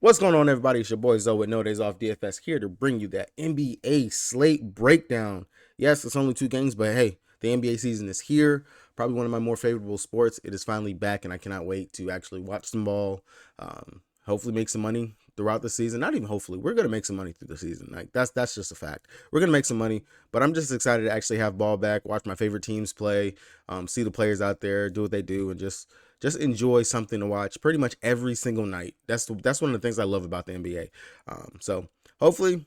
What's going on, everybody? It's your boy Zoe with No Days Off DFS here to bring you that NBA slate breakdown. Yes, it's only 2 games, but hey, the NBA season is here. Probably one of my more favorable sports. It is finally back, and I cannot wait to actually watch some ball. Hopefully, make some money throughout the season. Not even hopefully, we're gonna make some money through the season. Like that's just a fact. We're gonna make some money, but I'm just excited to actually have ball back, watch my favorite teams play, see the players out there do what they do, and just enjoy something to watch pretty much every single night. That's one of the things I love about the NBA. So hopefully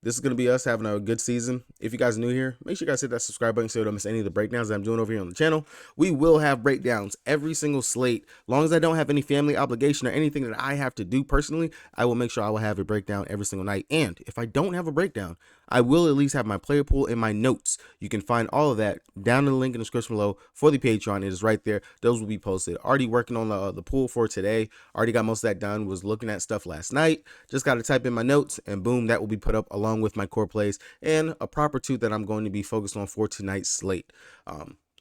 this is going to be us having a good season. If you guys are new here, make sure you guys hit that subscribe button so you don't miss any of the breakdowns that I'm doing over here on the channel. We will have breakdowns every single slate. As long as I don't have any family obligation or anything that I have to do personally, I will make sure I will have a breakdown every single night. And if I don't have a breakdown, I will at least have my player pool and my notes. You can find all of that down in the link in the description below for the Patreon. It is right there. Those will be posted. Already working on the pool for today. Already got most of that done. Was looking at stuff last night. Just got to type in my notes and boom, that will be put up along with my core plays and a proper two that I'm going to be focused on for tonight's slate.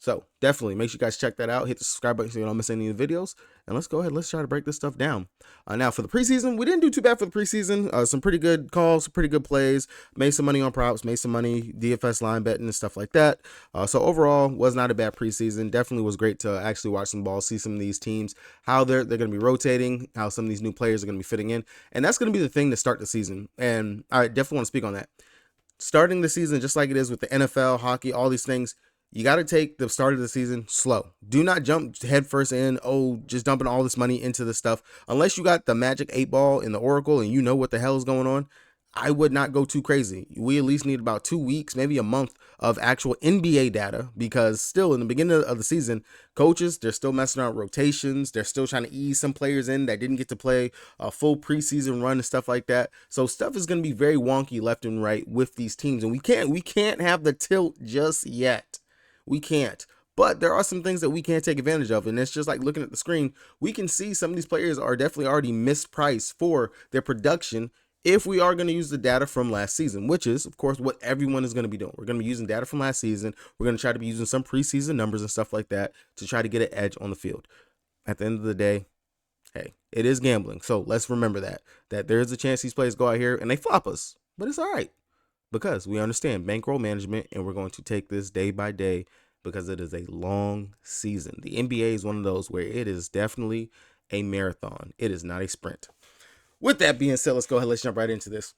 So definitely make sure you guys check that out. Hit the subscribe button so you don't miss any of the videos. And let's go ahead. Let's try to break this stuff down. Now for the preseason, we didn't do too bad for the preseason. Some pretty good calls, pretty good plays. Made some money on props, made some money DFS line betting and stuff like that. So overall, was not a bad preseason. Definitely was great to actually watch some ball, see some of these teams, how they're going to be rotating, how some of these new players are going to be fitting in. And that's going to be the thing to start the season. And I definitely want to speak on that. Starting the season, just like it is with the NFL, hockey, all these things, you got to take the start of the season slow. Do not jump headfirst in, just dumping all this money into this stuff. Unless you got the magic 8 ball in the Oracle and you know what the hell is going on, I would not go too crazy. We at least need about 2 weeks, maybe a month of actual NBA data, because still in the beginning of the season, coaches, they're still messing around with rotations. They're still trying to ease some players in that didn't get to play a full preseason run and stuff like that. So stuff is going to be very wonky left and right with these teams, and we can't have the tilt just yet. We can't. But there are some things that we can't take advantage of. And it's just like looking at the screen, we can see some of these players are definitely already mispriced for their production if we are going to use the data from last season, which is, of course, what everyone is going to be doing. We're going to be using data from last season. We're going to try to be using some preseason numbers and stuff like that to try to get an edge on the field. At the end of the day, hey, it is gambling. So let's remember that there is a chance these players go out here and they flop us. But it's all right, because we understand bankroll management, and we're going to take this day by day because it is a long season. The NBA is one of those where it is definitely a marathon. It is not a sprint. With that being said, let's go ahead. Let's jump right into this.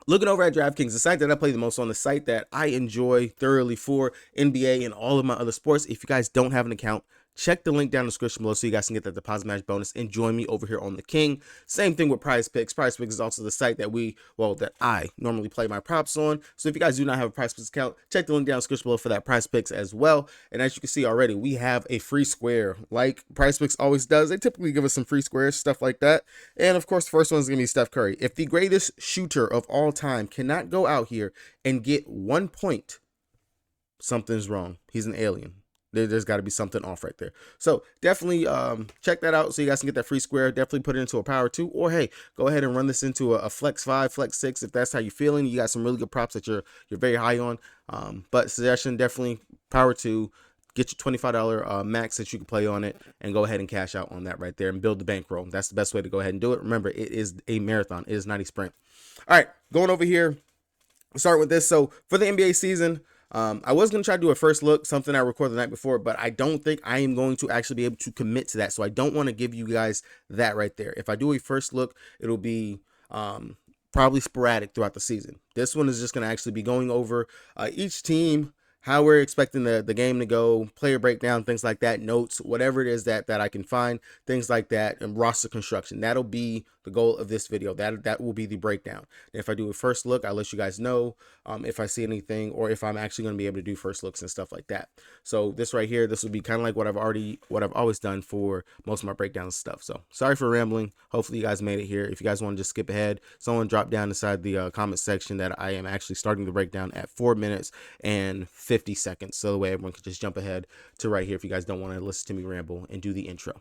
Looking over at DraftKings, the site that I play the most on, the site that I enjoy thoroughly for NBA and all of my other sports. If you guys don't have an account, check the link down in the description below so you guys can get that deposit match bonus and join me over here on the King. Same thing with Prize Picks. Prize Picks is also the site that I normally play my props on. So if you guys do not have a Prize Picks account, check the link down in the description below for that Prize Picks as well. And as you can see already, we have a free square like Prize Picks always does. They typically give us some free squares, stuff like that. And of course, the first one is going to be Steph Curry. If the greatest shooter of all time cannot go out here and get 1 point, something's wrong. He's an alien. There's got to be something off right there. So definitely check that out so you guys can get that free square. Definitely put it into a power 2, or hey, go ahead and run this into a flex 5, flex 6 if that's how you're feeling. You got some really good props that you're very high on. But suggestion, definitely power 2. Get your $25 max that you can play on it and go ahead and cash out on that right there and build the bankroll. That's the best way to go ahead and do it. Remember, it is a marathon. It is not a sprint. All right, going over here. Start with this. So for the NBA season, I was going to try to do a first look, something I recorded the night before, but I don't think I am going to actually be able to commit to that. So I don't want to give you guys that right there. If I do a first look, it'll be probably sporadic throughout the season. This one is just going to actually be going over each team, how we're expecting the game to go, player breakdown, things like that, notes, whatever it is that I can find, things like that, and roster construction. That'll be the goal of this video. That will be the breakdown. And if I do a first look, I'll let you guys know if I see anything or if I'm actually going to be able to do first looks and stuff like that. So this right here, this will be kind of like what I've always done for most of my breakdowns and stuff. So sorry for rambling. Hopefully you guys made it here. If you guys want to just skip ahead, someone drop down inside the comment section that I am actually starting the breakdown at 4 minutes and 50 seconds. So the way everyone can just jump ahead to right here if you guys don't want to listen to me ramble and do the intro.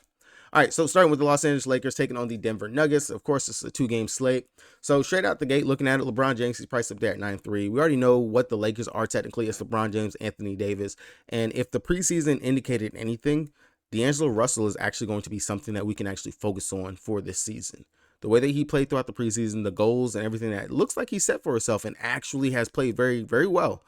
All right, so starting with the Los Angeles Lakers taking on the Denver Nuggets. Of course, it's a 2-game slate. So straight out the gate, looking at it, LeBron James, he's priced up there at 9.3. We already know what the Lakers are technically. It's LeBron James, Anthony Davis. And if the preseason indicated anything, D'Angelo Russell is actually going to be something that we can actually focus on for this season. the way that he played throughout the preseason, the goals and everything that looks like he set for himself and actually has played very, very well.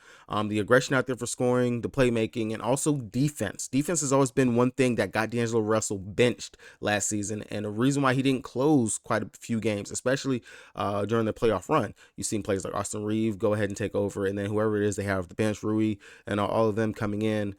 The aggression out there for scoring, the playmaking, and also defense. Defense has always been one thing that got D'Angelo Russell benched last season, and a reason why he didn't close quite a few games, especially during the playoff run. You've seen players like Austin Reeves go ahead and take over, and then whoever it is they have the bench, Rui, and all of them coming in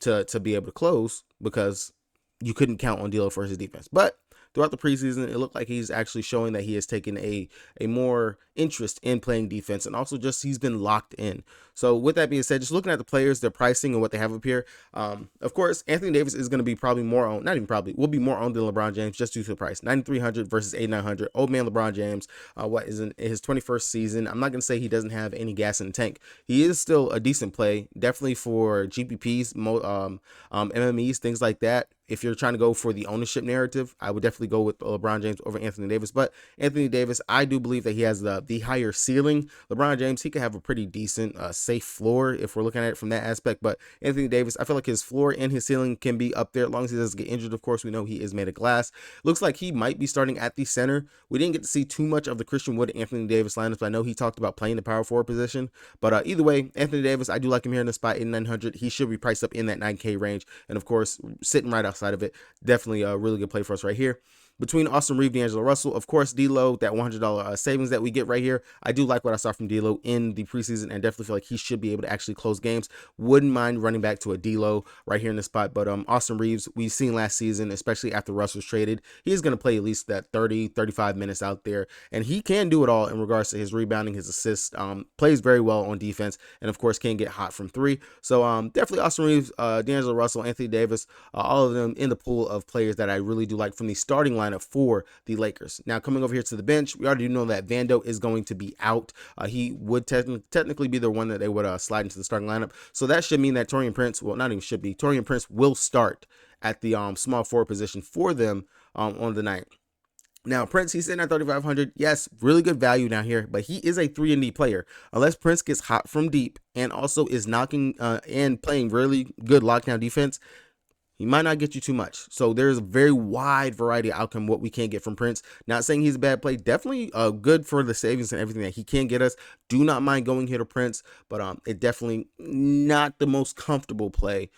to be able to close, because you couldn't count on D'Lo for his defense. But throughout the preseason, it looked like he's actually showing that he has taken a more interest in playing defense, and also just he's been locked in. So with that being said, just looking at the players, their pricing, and what they have up here, of course, Anthony Davis is going to be probably more owned, not even probably, will be more owned than LeBron James just due to the price. 9,300 versus 8,900. Old man LeBron James, what is in his 21st season. I'm not going to say he doesn't have any gas in the tank. He is still a decent play, definitely for GPPs, MMEs, things like that. If you're trying to go for the ownership narrative, I would definitely go with LeBron James over Anthony Davis. But Anthony Davis, I do believe that he has the higher ceiling. LeBron James, he could have a pretty decent, safe floor if we're looking at it from that aspect. But Anthony Davis, I feel like his floor and his ceiling can be up there as long as he doesn't get injured. Of course, we know he is made of glass. Looks like he might be starting at the center. We didn't get to see too much of the Christian Wood Anthony Davis lineups. I know he talked about playing the power forward position. But either way, Anthony Davis, I do like him here in the spot in 900. He should be priced up in that 9K range. And of course, sitting right outside of it. Definitely a really good play for us right here. Between Austin Reeves, D'Angelo Russell, of course, D'Lo, that $100 savings that we get right here. I do like what I saw from D'Lo in the preseason, and definitely feel like he should be able to actually close games. Wouldn't mind running back to a D'Lo right here in the spot. But Austin Reeves, we've seen last season, especially after Russ was traded, he's going to play at least that 30-35 minutes out there, and he can do it all in regards to his rebounding, his assists. Plays very well on defense, and of course can get hot from three. So definitely Austin Reeves, D'Angelo Russell, Anthony Davis, all of them in the pool of players that I really do like from the starting lineup for the Lakers. Now coming over here to the bench, we already know that Vando is going to be out. He would technically be the one that they would slide into the starting lineup. So that should mean that Taurean Prince, well, not even should be, Taurean Prince will start at the small forward position for them on the night. Now, Prince, he's sitting at 3,500. Yes, really good value down here, but he is a 3-and-D player. Unless Prince gets hot from deep and also is knocking and playing really good lockdown defense, he might not get you too much. So there's a very wide variety of outcome what we can get from Prince. Not saying he's a bad play. Definitely good for the savings and everything that he can get us. Do not mind going here to Prince, but it definitely not the most comfortable play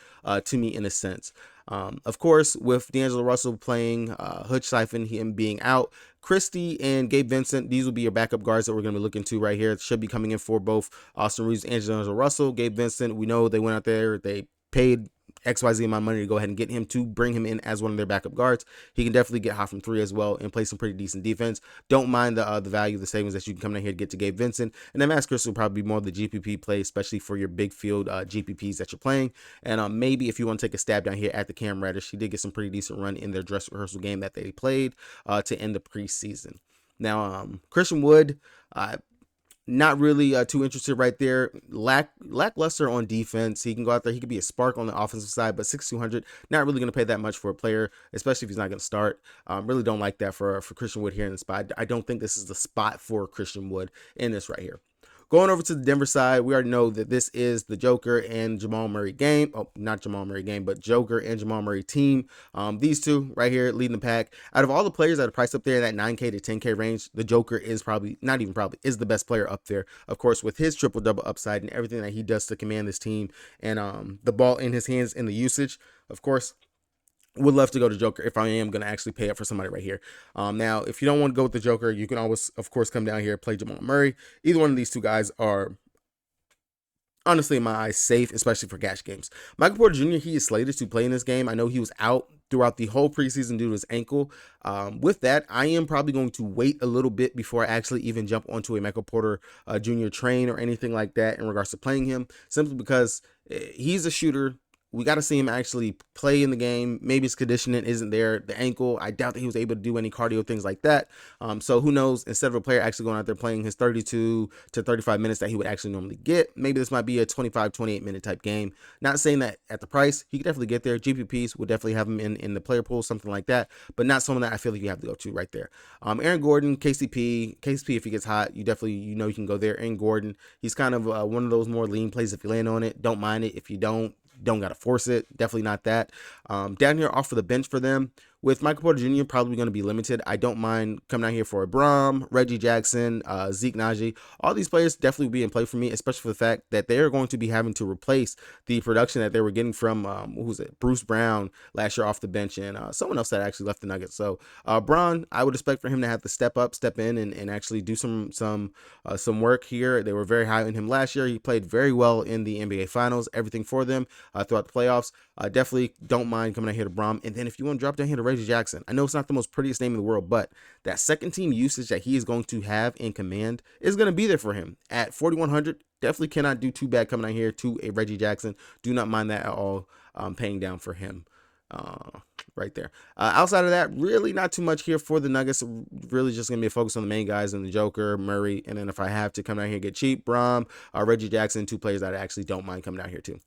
to me in a sense. Of course, with D'Angelo Russell playing, Hutch Siphon, him being out, Christie and Gabe Vincent, these will be your backup guards that we're going to be looking to right here. It should be coming in for both Austin Reeves and D'Angelo Russell. Gabe Vincent, we know they went out there, they paid XYZ amount of money to go ahead and get him to bring him in as one of their backup guards. He can definitely get hot from three as well and play some pretty decent defense. Don't mind the value, the savings that you can come down here to get to Gabe Vincent. And then Max Christie will probably be more of the GPP play, especially for your big field GPPs that you're playing. And maybe if you want to take a stab down here at the Cam Reddish, he did get some pretty decent run in their dress rehearsal game that they played to end the preseason. Now, Christian Wood, not really too interested right there. Lackluster on defense. He can go out there. He could be a spark on the offensive side, but 6,200, not really going to pay that much for a player, especially if he's not going to start. Really don't like that for Christian Wood here in the spot. I don't think this is the spot for Christian Wood in this right here. Going over to the Denver side, we already know that this is the Joker and Jamal Murray game. Oh, not Jamal Murray game, but Joker and Jamal Murray team. These two right here leading the pack. Out of all the players that are priced up there in that 9K to 10K range, the Joker is probably, not even probably, is the best player up there. Of course, with his triple-double upside and everything that he does to command this team and the ball in his hands and the usage, of course, would love to go to Joker if I am going to actually pay up for somebody right here. Now, if you don't want to go with the Joker, you can always, of course, come down here and play Jamal Murray. Either one of these two guys are, honestly, in my eyes, safe, especially for cash games. Michael Porter Jr., he is slated to play in this game. I know he was out throughout the whole preseason due to his ankle. With that, I am probably going to wait a little bit before I actually even jump onto a Michael Porter Jr. train or anything like that in regards to playing him, simply because he's a shooter. We got to see him actually play in the game. Maybe his conditioning isn't there. The ankle, I doubt that he was able to do any cardio, things like that. So who knows, instead of a player actually going out there playing his 32 to 35 minutes that he would actually normally get, maybe this might be a 25, 28 minute type game. Not saying that at the price, he could definitely get there. GPPs would definitely have him in the player pool, something like that, but not someone that I feel like you have to go to right there. Aaron Gordon, KCP, if he gets hot, you definitely, you can go there. Aaron Gordon, he's kind of one of those more lean plays. If you land on it, don't mind it. If you don't got to force it. Definitely not that. Down here off of the bench for them, With Michael Porter Jr. probably going to be limited, I don't mind coming out here for a Braum, Reggie Jackson, Zeke Najee. All these players definitely will be in play for me, especially for the fact that they are going to be having to replace the production that they were getting from, who was it, Bruce Brown last year off the bench, and someone else that actually left the Nuggets. So Braun, I would expect for him to have to step in, and actually do some work here. They were very high on him last year. He played very well in the NBA Finals, everything for them throughout the playoffs. Definitely don't mind coming out here to Braum. And then if you want to drop down here to Reggie Jackson, I know it's not the most prettiest name in the world, but that second team usage that he is going to have in command is going to be there for him. At 4,100, definitely cannot do too bad coming out here to a Reggie Jackson. Do not mind that at all, paying down for him. Right there. Outside of that, really not too much here for the Nuggets. Really just gonna be a focus on the main guys and the Joker, Murray, and then if I have to come down here and get cheap, Braum, Reggie Jackson, two players that I actually don't mind coming down here too.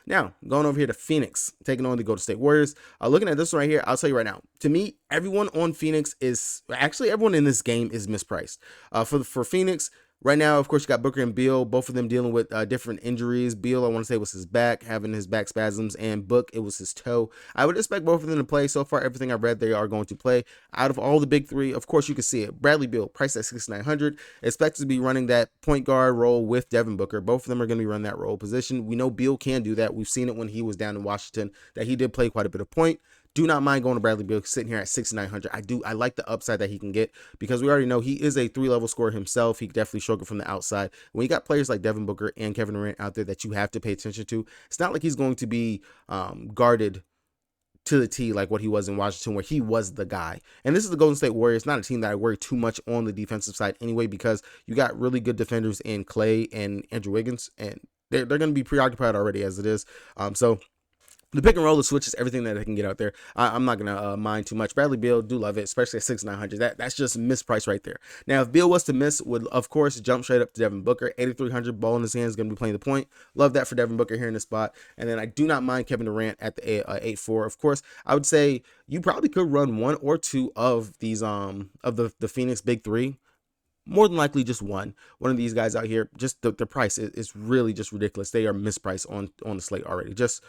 Now, going over here to Phoenix, taking on the Golden State Warriors. Looking at this one right here, I'll tell you right now, to me, everyone on Phoenix is, actually everyone in this game is mispriced. For Phoenix, right now, of course, you got Booker and Beal, both of them dealing with different injuries. Beal, I want to say, was his back, having his back spasms, and Book, it was his toe. I would expect both of them to play. So far, everything I've read, they are going to play. Out of all the big three, of course, you can see it. Bradley Beal, priced at 6,900, expected to be running that point guard role with Devin Booker. Both of them are going to be running that role position. We know Beal can do that. We've seen it when he was down in Washington, that he did play quite a bit of point. Do not mind going to Bradley Beal sitting here at 6,900. I like the upside that he can get, because we already know he is a 3-level scorer himself. He can definitely stroke it from the outside. When you got players like Devin Booker and Kevin Durant out there that you have to pay attention to, it's not like he's going to be guarded to the T like what he was in Washington, where he was the guy. And this is the Golden State Warriors, not a team that I worry too much on the defensive side anyway, because you got really good defenders in Clay and Andrew Wiggins, and they're going to be preoccupied already as it is. So the pick and roll, the switch is everything that they can get out there. I'm not going to mind too much. Bradley Beal, do love it, especially at 6,900. That's just mispriced right there. Now, if Beal was to miss, would, of course, jump straight up to Devin Booker. 8,300, ball in his hands, going to be playing the point. Love that for Devin Booker here in this spot. And then I do not mind Kevin Durant at the 8,4. Of course, I would say you probably could run one or two of these, of the Phoenix big three. More than likely just one of these guys out here. Just the price is really just ridiculous. They are mispriced on the slate already. Just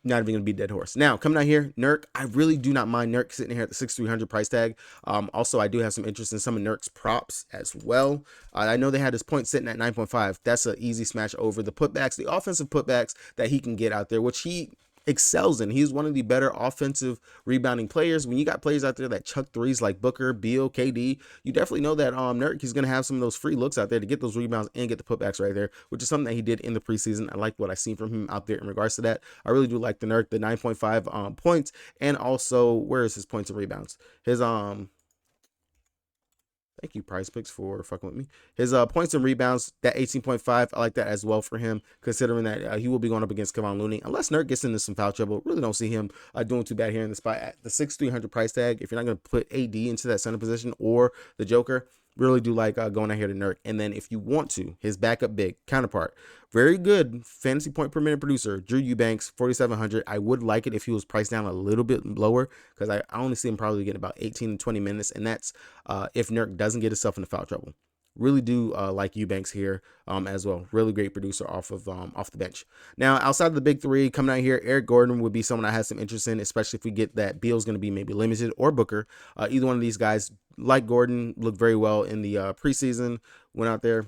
not even gonna be a dead horse. Now, coming out here, Nurk, I really do not mind Nurk sitting here at the 6,300 price tag. Also, I do have some interest in some of Nurk's props as well. I know they had his point sitting at 9.5. That's an easy smash over. The putbacks, the offensive putbacks that he can get out there, which he excels in. He's one of the better offensive rebounding players. When you got players out there that chuck threes like Booker, Beal, KD, you definitely know that Nurk, he's going to have some of those free looks out there to get those rebounds and get the putbacks right there, which is something that he did in the preseason. I like what I've seen from him out there in regards to that. I really do like the Nurk, the 9.5 points, and also, where is his points and rebounds? His thank you, Prize Picks, for fucking with me. His points and rebounds, that 18.5, I like that as well for him, considering that he will be going up against Kevon Looney. Unless Nurk gets into some foul trouble, really don't see him doing too bad here in the spot. At the 6,300 price tag, if you're not going to put AD into that center position or the Joker, really do like going out here to Nurk. And then if you want to, his backup big counterpart, very good fantasy point per minute producer, Drew Eubanks, 4,700. I would like it if he was priced down a little bit lower, because I only see him probably getting about 18 to 20 minutes, and that's if Nurk doesn't get himself into foul trouble. Really do like Eubanks here as well. Really great producer off the bench. Now, outside of the big three, coming out here, Eric Gordon would be someone I had some interest in, especially if we get that Beal's going to be maybe limited, or Booker. Either one of these guys, like Gordon, looked very well in the preseason. Went out there,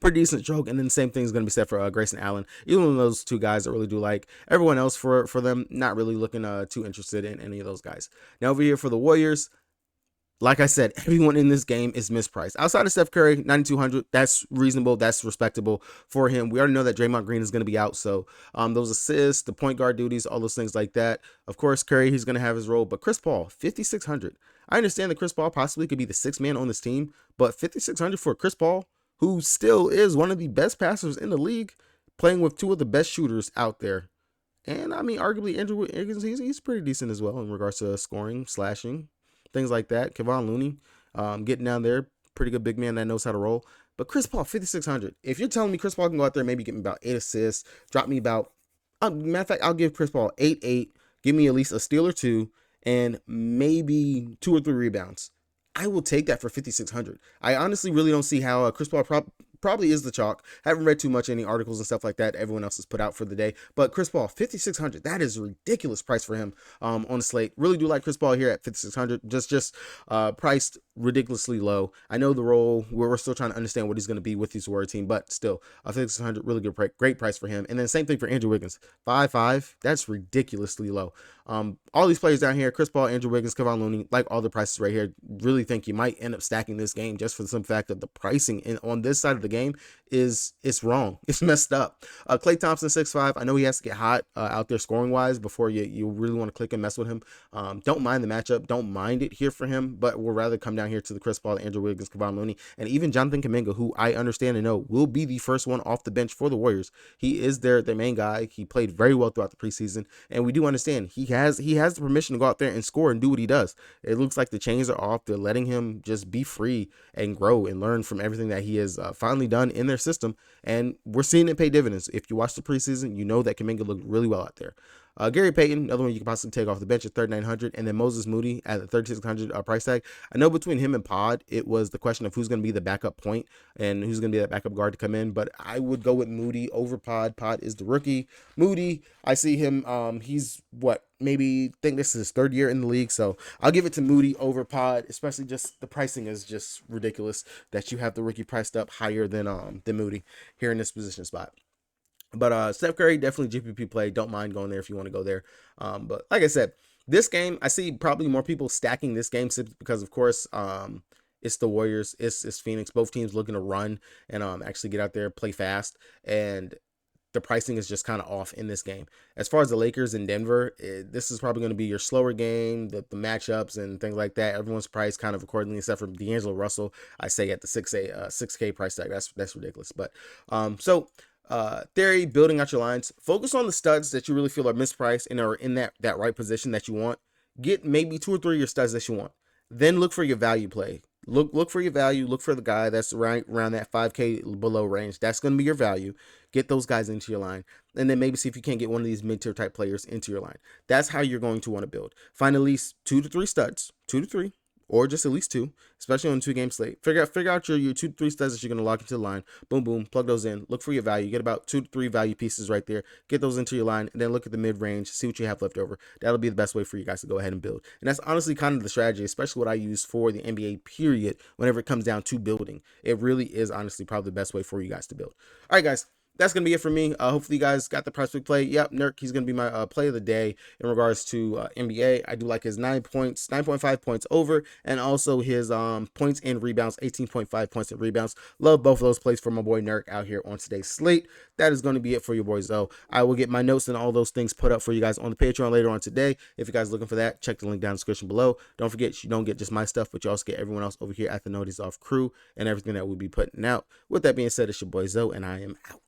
pretty decent stroke, and then the same thing is going to be said for Grayson Allen. Either one of those two guys I really do like. Everyone else for them, not really looking too interested in any of those guys. Now over here for the Warriors, like I said, everyone in this game is mispriced. Outside of Steph Curry, 9,200, that's reasonable, that's respectable for him. We already know that Draymond Green is going to be out, so those assists, the point guard duties, all those things like that. Of course, Curry, he's going to have his role, but Chris Paul, 5,600. I understand that Chris Paul possibly could be the sixth man on this team, but 5,600 for Chris Paul, who still is one of the best passers in the league, playing with two of the best shooters out there. And I mean, arguably, Andrew Wiggins, he's pretty decent as well in regards to scoring, slashing, things like that. Kevon Looney, getting down there, pretty good big man that knows how to roll. But Chris Paul, 5,600. If you're telling me Chris Paul can go out there, maybe get me about 8 assists, drop me about, matter of fact, I'll give Chris Paul 8-8, give me at least a steal or two, and maybe 2 or 3 rebounds. I will take that for 5,600. I honestly really don't see how Chris Paul probably is the chalk. Haven't read too much any articles and stuff like that everyone else has put out for the day. But Chris Paul, 5,600. That is a ridiculous price for him on the slate. Really do like Chris Paul here at 5,600. Just priced ridiculously low. I know the role we're still trying to understand what he's going to be with his Warrior team, but still, 5,600, really good, great price for him. And then same thing for Andrew Wiggins, 5.5. That's ridiculously low. All these players down here, Chris Paul, Andrew Wiggins, Kevon Looney, like all the prices right here, really think you might end up stacking this game just for the simple fact that the pricing on this side of the game it's wrong. It's messed up. Klay Thompson, 6'5". I know he has to get hot out there scoring wise before you really want to click and mess with him. Don't mind the matchup. Don't mind it here for him, but we'll rather come down here to the Chris Paul, Andrew Wiggins, Kevon Looney, and even Jonathan Kuminga, who I understand and know will be the first one off the bench for the Warriors. He is their main guy. He played very well throughout the preseason, and we do understand he has the permission to go out there and score and do what he does. It looks like the chains are off. They're letting him just be free and grow and learn from everything that he has finally done in their system, and we're seeing it pay dividends. If you watch the preseason, you know that Kuminga looked really well out there. Gary Payton, another one you can possibly take off the bench at 3,900, and then Moses Moody at the 3,600 price tag. I know between him and Pod, it was the question of who's going to be the backup point and who's going to be that backup guard to come in, but I would go with Moody over Pod. Pod is the rookie. Moody, I see him, he's maybe think this is his third year in the league, so I'll give it to Moody over Pod, especially just the pricing is just ridiculous that you have the rookie priced up higher than Moody here in this position spot. But Steph Curry, definitely GPP play. Don't mind going there if you want to go there. But like I said, this game, I see probably more people stacking this game simply because, of course, it's the Warriors, it's Phoenix. Both teams looking to run and actually get out there, play fast, and the pricing is just kind of off in this game. As far as the Lakers in Denver, this is probably going to be your slower game, the matchups and things like that. Everyone's priced kind of accordingly, except for D'Angelo Russell. I say at the 6K price tag. That's ridiculous. But theory, building out your lines, focus on the studs that you really feel are mispriced and are in that right position that you want. Get maybe 2 or 3 of your studs that you want. Then look for your value play. Look for your value. Look for the guy that's around that 5K below range. That's going to be your value. Get those guys into your line. And then maybe see if you can't get one of these mid-tier type players into your line. That's how you're going to want to build. Find at least 2 to 3 studs. 2 to 3. Or just at least 2, especially on a 2-game slate. Figure out your 2 to 3 studs that you're going to lock into the line. Boom, boom, plug those in. Look for your value. Get about 2 to 3 value pieces right there. Get those into your line, and then look at the mid-range. See what you have left over. That'll be the best way for you guys to go ahead and build. And that's honestly kind of the strategy, especially what I use for the NBA period whenever it comes down to building. It really is honestly probably the best way for you guys to build. All right, guys. That's going to be it for me. Hopefully you guys got the price pick play. Yep, Nurk, he's going to be my play of the day in regards to NBA. I do like his 9.5 points over, and also his points and rebounds, 18.5 points and rebounds. Love both of those plays for my boy Nurk out here on today's slate. That is going to be it for your boys, though. I will get my notes and all those things put up for you guys on the Patreon later on today. If you guys are looking for that, check the link down in the description below. Don't forget, you don't get just my stuff, but you also get everyone else over here at the Notice Off crew and everything that we'll be putting out. With that being said, it's your boy Zoe, and I am out.